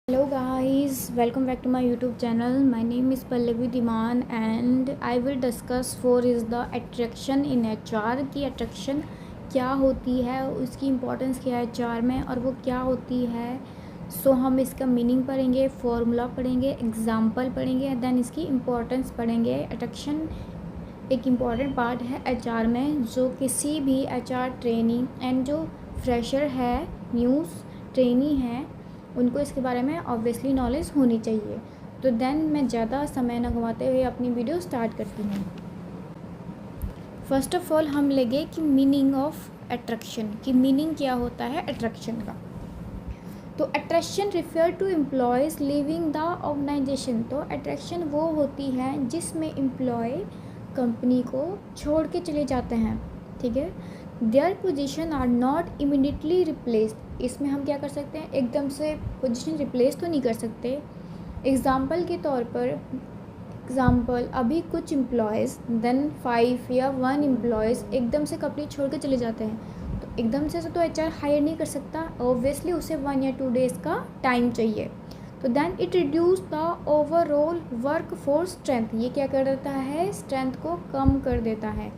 Hello guys, welcome back to my YouTube channel. My name is Pallavi Diman and I will discuss four is the attraction in HR की attraction क्या होती है, उसकी importance क्या है HR में और वो क्या होती है. हम इसका मीनिंग पढ़ेंगे, फॉर्मूला पढ़ेंगे, एग्जाम्पल पढ़ेंगे, देन इसकी इम्पोर्टेंस पढ़ेंगे. अट्रैक्शन एक इम्पॉर्टेंट पार्ट है HR में, जो किसी भी HR ट्रेनिंग एंड जो फ्रेशर है, न्यूज़ ट्रेनी है, उनको इसके बारे में ऑब्वियसली नॉलेज होनी चाहिए. तो देन मैं ज़्यादा समय न गंवाते हुए अपनी वीडियो स्टार्ट करती हूँ. फर्स्ट ऑफ ऑल हम लेंगे कि मीनिंग ऑफ अट्रैक्शन की मीनिंग क्या होता है अट्रैक्शन का. तो attraction refer to employees living the organization. तो अट्रैक्शन वो होती है जिसमें एम्प्लॉय कंपनी को छोड़ के चले जाते हैं. ठीक है. Their position are not immediately replaced. इसमें हम क्या कर सकते हैं, एकदम से पोजीशन रिप्लेस तो नहीं कर सकते. एग्ज़ाम्पल के तौर पर अभी कुछ एम्प्लॉयज़ देन 5 या 1 एम्प्लॉयज़ एकदम से कंपनी छोड़ के चले जाते हैं. तो एकदम से तो HR हायर नहीं कर सकता, ऑब्वियसली उसे 1 या 2 डेज़ का टाइम चाहिए. तो then it reduce the overall work force strength. ये क्या कर देता है, स्ट्रेंथ को कम कर देता है.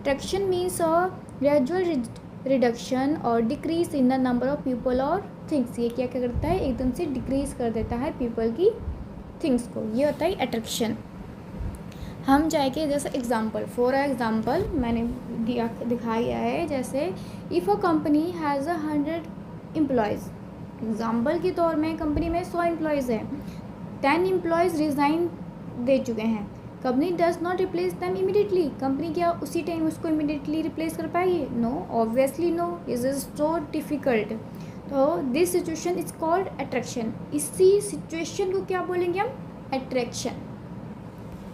Attraction means a gradual reduction और decrease in the number of people और थिंग्स. ये क्या क्या करता है, एकदम से डिक्रीज कर देता है पीपल की थिंग्स को. ये होता है अट्रैक्शन. हम जाएंगे जैसे एग्जांपल, फॉर एग्जांपल मैंने दिखाया है, जैसे if a company has 100 employees. Example के तौर में कंपनी में 100 एम्प्लॉयज़ हैं, 10 एम्प्लॉयज़ रिज़ाइन दे चुके हैं. Company does not replace them immediately. Company क्या उसी टाइम उसको इमीडिएटली रिप्लेस कर पाएगी? No, obviously no. Is so difficult. तो this situation is called attraction. इसी सिचुएशन को क्या बोलेंगे हम, अट्रैक्शन.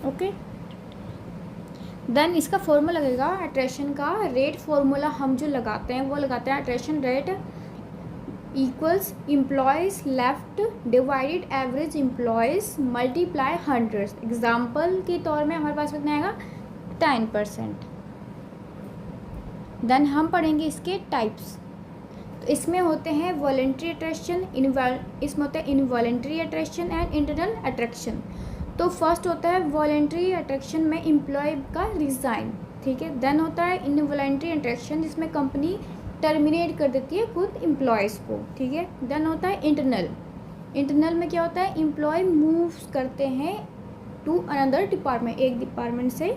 ओके. देन इसका फॉर्मूला लगेगा अट्रैक्शन का. रेट फॉर्मूला हम जो लगाते हैं वो लगाते हैं attraction rate equals employees left divided average employees multiply 100. Example के तौर में हमारे पास कितना आएगा, 10%. देन हम पढ़ेंगे इसके टाइप्स. तो इसमें होते हैं वॉलंटरी अट्रैक्शन, इसमें होता है involuntary attraction and internal attraction. तो फर्स्ट होता है वॉलंटरी अट्रैक्शन में एम्प्लॉय का रिज़ाइन. ठीक है. देन होता है इनवॉलंटरी अट्रैक्शन जिसमें कंपनी टर्मिनेट कर देती है खुद एम्प्लॉयज़ को. ठीक है. देन होता है इंटरनल में क्या होता है, एम्प्लॉय मूव्स करते हैं टू अनदर डिपार्टमेंट, एक डिपार्टमेंट से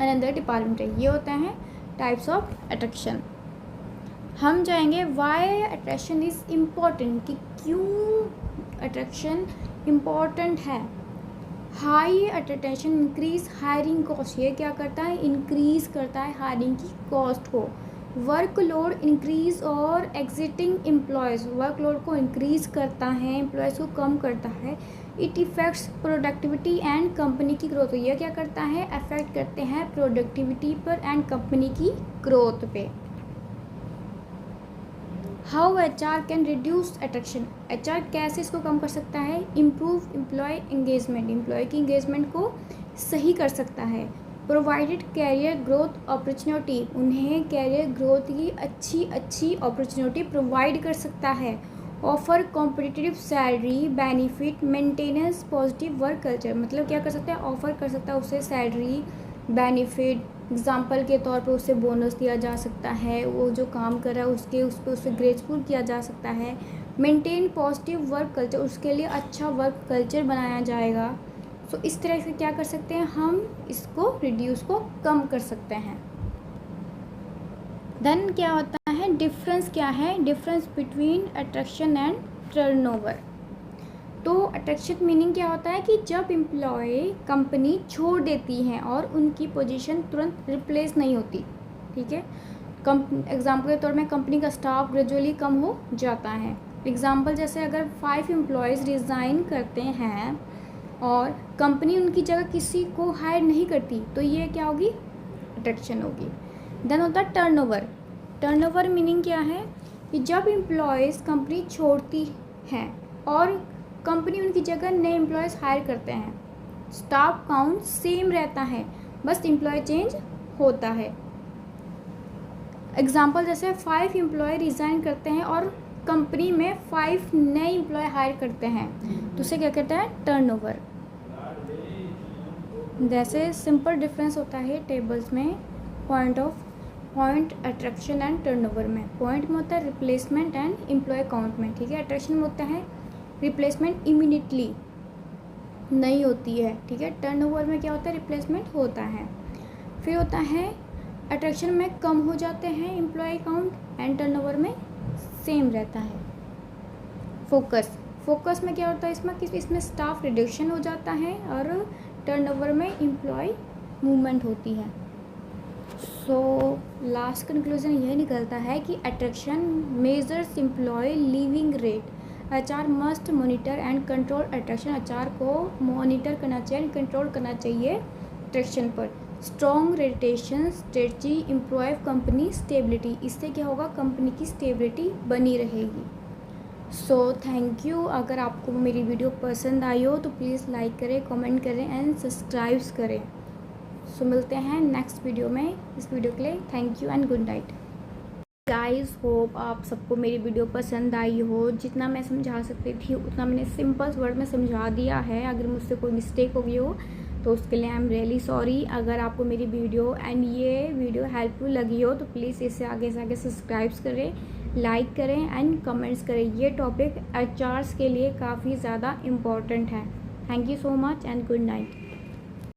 अनदर डिपार्टमेंट. ये होते हैं टाइप्स ऑफ अट्रैक्शन. हम जाएंगे वाई अट्रैक्शन इज़ इम्पॉर्टेंट, कि क्यों अट्रैक्शन इम्पॉर्टेंट है. High attraction increase hiring cost. ये क्या करता है, इंक्रीज़ करता है हायरिंग की कॉस्ट को. वर्कलोड इंक्रीज और एग्जिटिंग एम्प्लॉयज़. वर्कलोड को इंक्रीज़ करता है, एम्प्लॉयज़ को कम करता है. It effects productivity and company की ग्रोथ. ये क्या करता है, अफेक्ट करते हैं प्रोडक्टिविटी पर एंड कंपनी की ग्रोथ पे. How HR can reduce attraction. HR कैसे इसको कम कर सकता है, इम्प्रूव एम्प्लॉय एंगेजमेंट. एम्प्लॉय की एंगेजमेंट को सही कर सकता है. Provided career growth opportunity. उन्हें कैरियर ग्रोथ की अच्छी अपॉर्चुनिटी प्रोवाइड कर सकता है. Offer competitive salary benefit maintenance positive work culture. मतलब क्या कर सकता है, ऑफर कर सकता है उसे सैलरी बेनिफिट. एग्जाम्पल के तौर पे उसे बोनस दिया जा सकता है, वो जो काम कर रहा है उसे ग्रेसफुल किया जा सकता है. मेंटेन पॉजिटिव वर्क कल्चर, उसके लिए अच्छा वर्क कल्चर बनाया जाएगा. तो इस तरह से क्या कर सकते हैं, हम इसको रिड्यूस को कम कर सकते हैं. देन क्या होता है, डिफरेंस क्या है, difference between attraction and turnover. तो अट्रैक्शन मीनिंग क्या होता है कि जब एम्प्लॉय कंपनी छोड़ देती हैं और उनकी पोजीशन तुरंत रिप्लेस नहीं होती. ठीक है. एग्जाम्पल के तौर में कंपनी का स्टाफ ग्रेजुअली कम हो जाता है. एग्जाम्पल जैसे अगर 5 एम्प्लॉयज़ रिज़ाइन करते हैं और कंपनी उनकी जगह किसी को हायर नहीं करती, तो ये क्या होगी, अट्रैक्शन होगी. देन होता है टर्नओवर. टर्नओवर मीनिंग क्या है कि जब एम्प्लॉयज़ कंपनी छोड़ती हैं और कंपनी उनकी जगह नए एम्प्लॉयज़ हायर करते हैं. स्टाफ काउंट सेम रहता है, बस एम्प्लॉय चेंज होता है. एग्जाम्पल जैसे 5 एम्प्लॉय रिज़ाइन करते हैं और कंपनी में 5 नए एम्प्लॉय हायर करते हैं तो उसे क्या कहते हैं, टर्नओवर। जैसे सिंपल डिफरेंस होता है टेबल्स में पॉइंट अट्रैक्शन एंड टर्नओवर में। पॉइंट में होता है रिप्लेसमेंट एंड एम्प्लॉय काउंट में, ठीक है। अट्रैक्शन में होता है रिप्लेसमेंट इमीडिएटली नहीं होती है, ठीक है। टर्नओवर में क्या होता है, रिप्लेसमेंट होता है। फिर होता है अट्रैक्शन में कम हो जाते हैं एम्प्लॉय काउंट एंड टर्नओवर में सेम रहता है। फोकस में क्या होता है, इसमें स्टाफ रिडक्शन हो जाता है और टर्नओवर में एम्प्लॉय मूवमेंट होती है। सो लास्ट कंक्लूजन यह निकलता है कि attraction measures employee leaving rate. HR must monitor and control attraction. HR को मॉनिटर करना चाहिए एंड कंट्रोल करना चाहिए अट्रैक्शन पर। Strong retention strategy improve company stability. इससे क्या होगा, कंपनी की स्टेबिलिटी बनी रहेगी। So thank you. अगर आपको मेरी वीडियो पसंद आई हो तो प्लीज़ लाइक करें, कमेंट करें एंड सब्सक्राइब करें। सो मिलते हैं नेक्स्ट वीडियो में। इस वीडियो के लिए thank you and good night guys. Hope आप सबको मेरी वीडियो पसंद आई हो। जितना मैं समझा सकती थी उतना मैंने सिंपल वर्ड में समझा दिया है। अगर मुझसे कोई मिस्टेक हो गई हो तो उसके लिए आई एम रियली सॉरी। अगर आपको मेरी वीडियो एंड ये वीडियो हेल्पफुल लगी हो तो प्लीज़ इसे आगे से आगे सब्सक्राइब करें, लाइक करें एंड कमेंट्स करें। ये टॉपिक HRs के लिए काफ़ी ज़्यादा इम्पॉर्टेंट है। Thank you so much and good night.